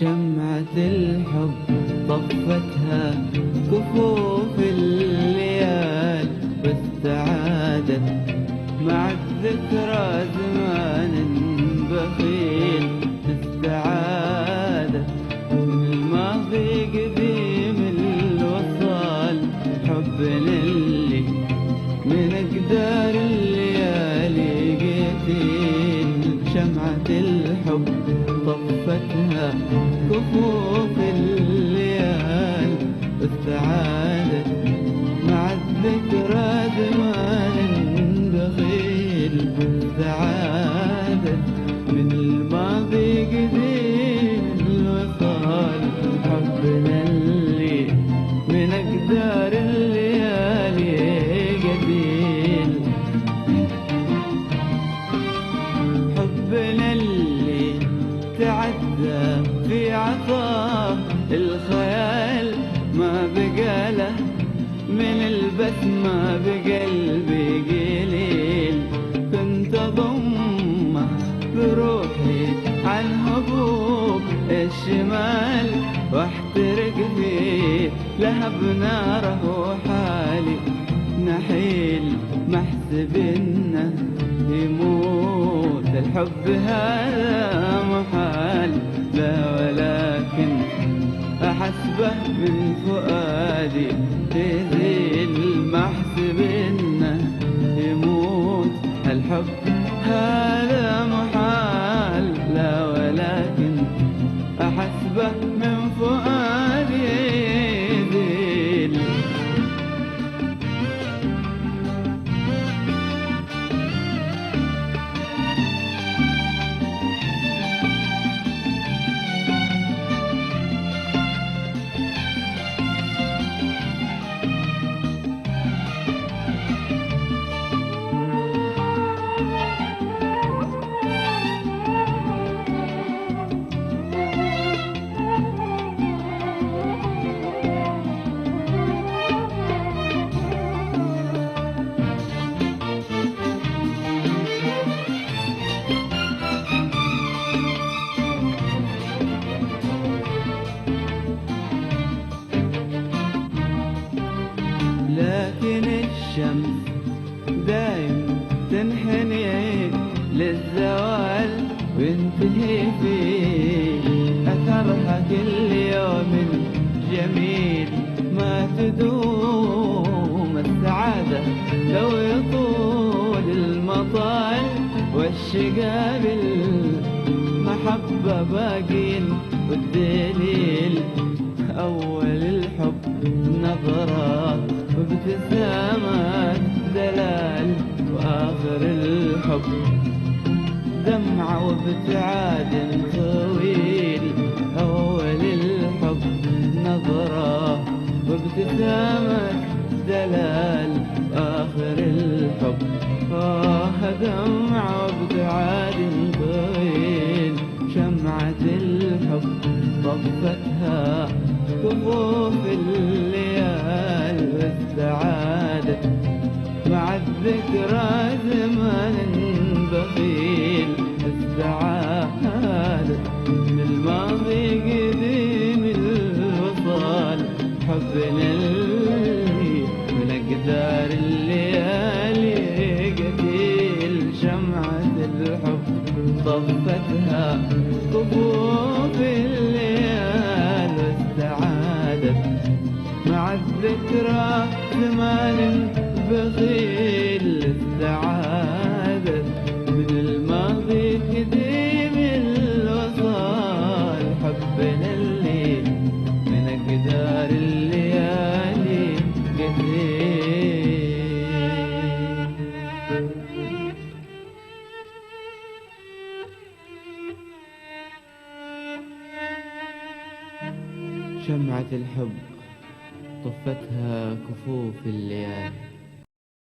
شمعة الحب طفتها كفوف الليال، واستعادت مع الذكرى زمان بخيل. استعادت من الماضي قديم الوصال، حبنا اللي من أقدار الليالي قتيل. شمعة الحب طفتها كفوف الليال، واستعادت مع الذكرى زمان بخيل. استعادت من الماضي قديم الوصال، حبنا اللي من أقدار الليالي قتيل. حبنا اللي تعدى في عطاه الخيال، ما بقى له من البسمة بقلبي قليل. كنت أضمه بروحي عن هبوب الشمال، واحترق في لهب ناره حالي. نحيل محسب إنه يموت، الحب هذا محال. لا ولكن أحسبه من فؤادي تزيل. محسب إنه يموت، الحب هذا محال. لا ولكن أحسبه من فؤادي يزيل. لكن الشمس دايم تنحني للزوال، وينتهي فيه أثرها كل يوم جميل. ما تدوم السعادة لو يطول المطال، والشقا بالمحبة باقين. والدليل أول الحب نظرة وابتسامات دلال، وآخر الحب دمعة وابتعاد طويل. أول الحب نظرة وابتسامات دلال، آخر الحب دمعة وابتعاد طويل. شمعة الحب طفتها كفوف الليال، واستعادت مع الذكرى زمان بخيل. استعادت من الماضي قديم الوصال، حبنا اللي من أقدار الليالي قتيل. شمعة الحب طفتها كفوف الليال، واستعادت مع الذكرى زمان بخيل. استعادت من الماضي قديم الوصال، حبنا اللي من أقدار الليالي قتيل. شمعة الحب طفتها كفوف الليالي.